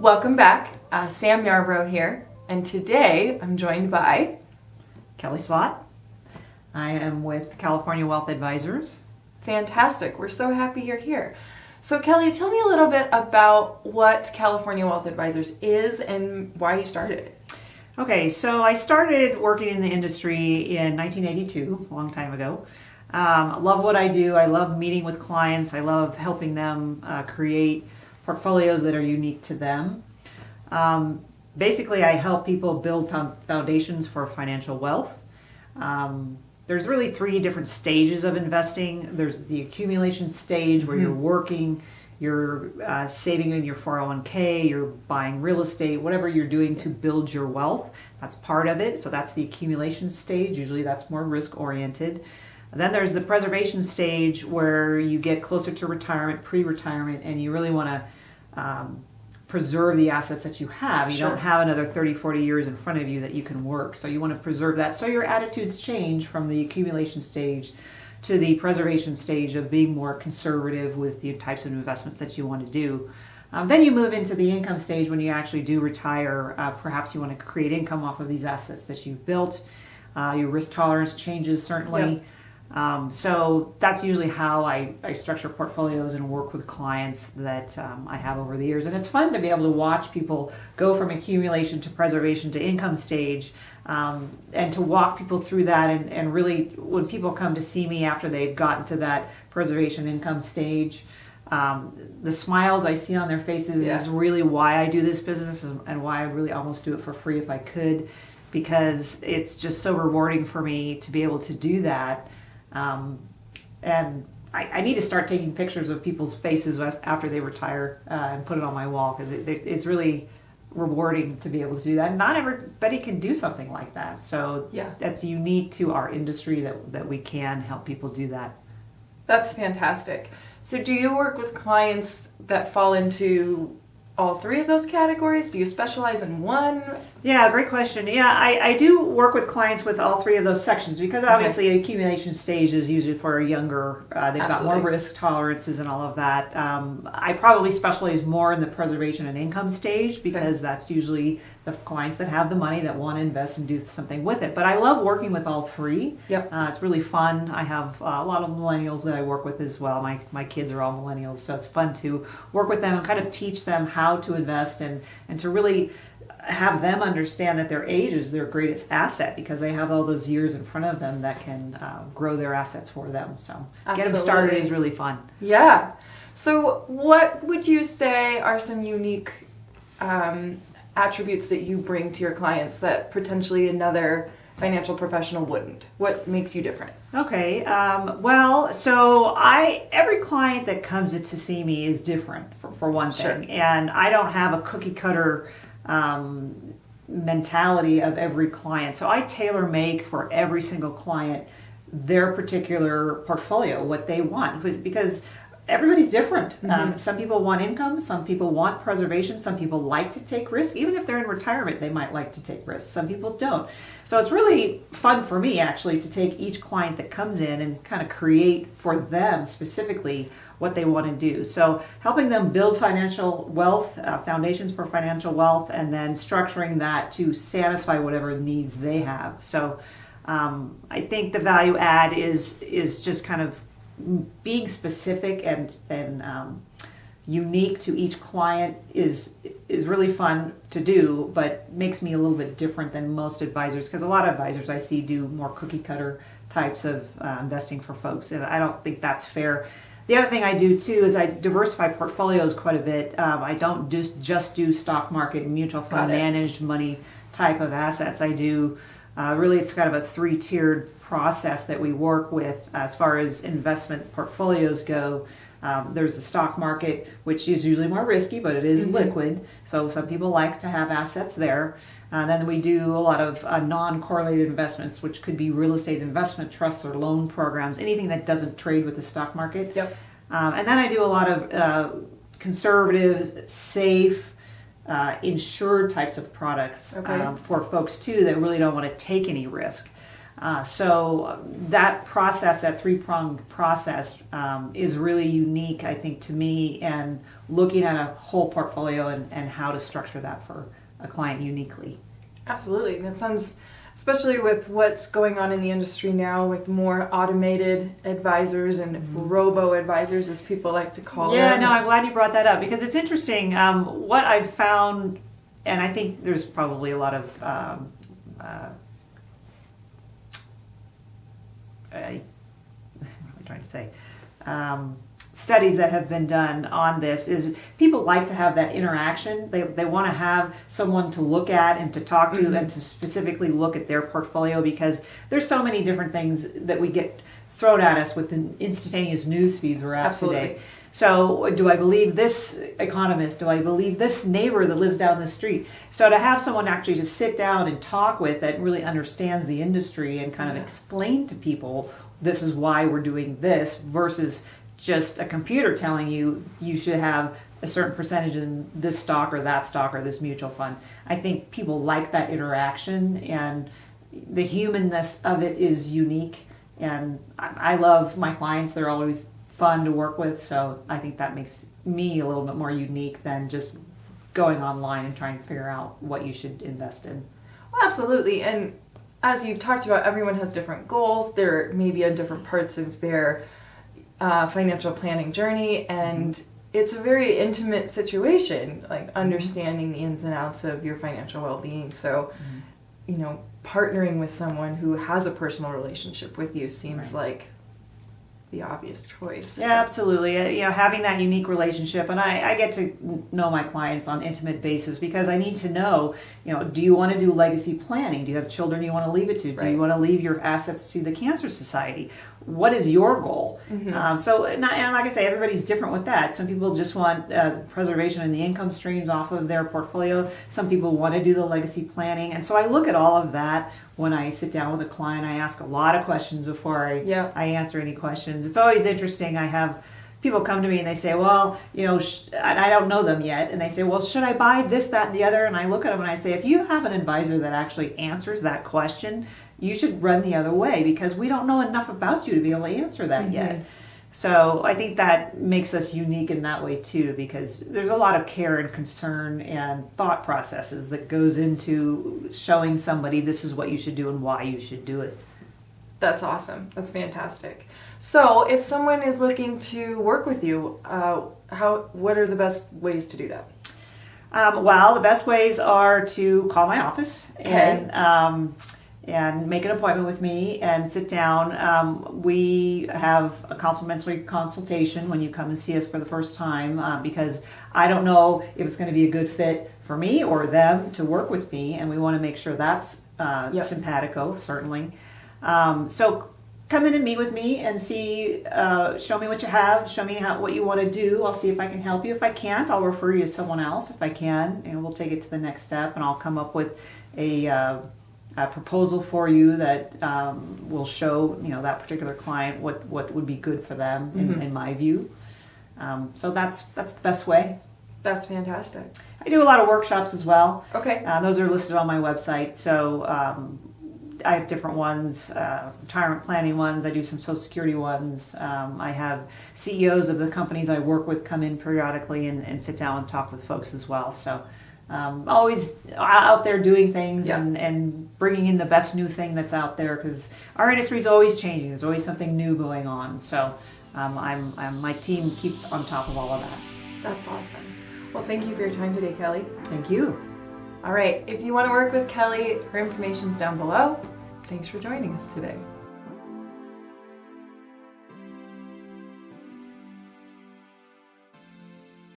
Welcome back. Sam Yarbrough here, and today I'm joined by Kelley Slaught. I am with California Wealth Advisors. Fantastic. We're so happy you're here. So Kelley, tell me a little bit about what California Wealth Advisors is and why you started it. Okay, so I started working in the industry in 1982, a long time ago. I love what I do. I love meeting with clients. I love helping them create portfolios that are unique to them. Basically, I help people build foundations for financial wealth. There's really three different stages of investing. There's the accumulation stage where you're working, you're saving in your 401k, you're buying real estate, whatever you're doing to build your wealth. That's part of it. So that's the accumulation stage. Usually that's more risk oriented. Then there's the preservation stage where you get closer to retirement, pre-retirement, and you really want to preserve the assets that you have. You don't have another 30, 40 years in front of you that you can work. So you want to preserve that. So your attitudes change from the accumulation stage to the preservation stage of being more conservative with the types of investments that you want to do. Then you move into the income stage when you actually do retire. Perhaps you want to create income off of these assets that you've built. Your risk tolerance changes certainly. Yep. So that's usually how I structure portfolios and work with clients that I have over the years. And it's fun to be able to watch people go from accumulation to preservation to income stage, and to walk people through that. And really, when people come to see me after they've gotten to that preservation income stage, the smiles I see on their faces is really why I do this business and why I really almost do it for free if I could, because it's just so rewarding for me to be able to do that. And I need to start taking pictures of people's faces after they retire and put it on my wall, because it's really rewarding to be able to do that. Not everybody can do something like that. So that's unique to our industry that we can help people do that. That's fantastic. So do you work with clients that fall into all three of those categories? Do you specialize in one? Yeah, great question. Yeah, I do work with clients with all three of those sections, because obviously accumulation stage is usually for a younger, they've got more risk tolerances and all of that. I probably specialize more in the preservation and income stage, because that's usually the clients that have the money that want to invest and do something with it. But I love working with all three. It's really fun. I have a lot of millennials that I work with as well. My kids are all millennials, so it's fun to work with them and kind of teach them how to invest and to really have them understand that their age is their greatest asset, because they have all those years in front of them that can grow their assets for them. So get them started is really fun. Yeah. So what would you say are some unique attributes that you bring to your clients that potentially another financial professional wouldn't? What makes you different? Okay. Well, so every client that comes in to see me is different for one thing. And I don't have a cookie cutter mentality of every client. So I tailor make for every single client their particular portfolio, what they want, because everybody's different. Some people want income, some people want preservation, some people like to take risks. Even if they're in retirement, they might like to take risks. Some people don't. So it's really fun for me, actually, to take each client that comes in and kind of create for them specifically what they want to do. So helping them build financial wealth, foundations for financial wealth, and then structuring that to satisfy whatever needs they have. So I think the value add is just kind of being specific and unique to each client is really fun to do, but makes me a little bit different than most advisors, because a lot of advisors I see do more cookie cutter types of investing for folks, and I don't think that's fair. The other thing I do too is I diversify portfolios quite a bit. I don't just do stock market and mutual fund managed money type of assets. I do really, it's kind of a three-tiered process that we work with as far as investment portfolios go. There's the stock market, which is usually more risky, but it is liquid. So some people like to have assets there. Then we do a lot of non-correlated investments, which could be real estate investment trusts or loan programs, anything that doesn't trade with the stock market. And then I do a lot of conservative, safe, insured types of products for folks too that really don't want to take any risk. So that process, that three-pronged process, is really unique, I think, to me, and looking at a whole portfolio and how to structure that for a client uniquely. Absolutely. That sounds, especially with what's going on in the industry now with more automated advisors and robo-advisors, as people like to call them. Yeah, no, I'm glad you brought that up because it's interesting. What I've found, and I think there's probably a lot of what am I trying to say? Studies that have been done on this is people like to have that interaction. They want to have someone to look at and to talk to and to specifically look at their portfolio because there's so many different things that we get thrown at us with the instantaneous news feeds we're at today. So do I believe this economist? Do I believe this neighbor that lives down the street? So to have someone actually just sit down and talk with that really understands the industry and kind of explain to people this is why we're doing this versus just a computer telling you you should have a certain percentage in this stock or this mutual fund. I think people like that interaction and the humanness of it is unique. And I love my clients. They're always fun to work with. So I think that makes me a little bit more unique than just going online and trying to figure out what you should invest in. Well, absolutely. And as you've talked about, everyone has different goals. They're maybe on different parts of their financial planning journey. And it's a very intimate situation, like understanding the ins and outs of your financial well-being. So, you know, partnering with someone who has a personal relationship with you seems like the obvious choice. Yeah, absolutely. You know, having that unique relationship, and I get to know my clients on intimate basis because I need to know, you know, do you want to do legacy planning? Do you have children you want to leave it to? Do you want to leave your assets to the Cancer Society? What is your goal? And like I say, everybody's different with that. Some people just want preservation in the income streams off of their portfolio. Some people want to do the legacy planning. And so I look at all of that when I sit down with a client. I ask a lot of questions before I answer any questions. It's always interesting. I have people come to me and they say, well, you know, I don't know them yet. And they say, well, should I buy this, that, and the other? And I look at them and I say, if you have an advisor that actually answers that question, you should run the other way because we don't know enough about you to be able to answer that yet. So I think that makes us unique in that way too, because there's a lot of care and concern and thought processes that goes into showing somebody this is what you should do and why you should do it. That's awesome. That's fantastic. So if someone is looking to work with you, what are the best ways to do that? Well, the best ways are to call my office and make an appointment with me and sit down. We have a complimentary consultation when you come and see us for the first time because I don't know if it's going to be a good fit for me or them to work with me, and we want to make sure that's simpatico, certainly. So come in and meet with me and see, show me what you have, show me what you want to do. I'll see if I can help you. If I can't, I'll refer you to someone else. If I can, and we'll take it to the next step, and I'll come up with a proposal for you that will show, you know, that particular client what would be good for them in my view. So that's the best way. That's fantastic. I do a lot of workshops as well. Okay. Those are listed on my website. So I have different ones, retirement planning ones. I do some Social Security ones. I have CEOs of the companies I work with come in periodically and sit down and talk with folks as well. So always out there doing things and bringing in the best new thing that's out there because our industry is always changing. There's always something new going on. So my team keeps on top of all of that. That's awesome. Well, thank you for your time today, Kelley. Thank you. All right. If you want to work with Kelley, her information's down below. Thanks for joining us today.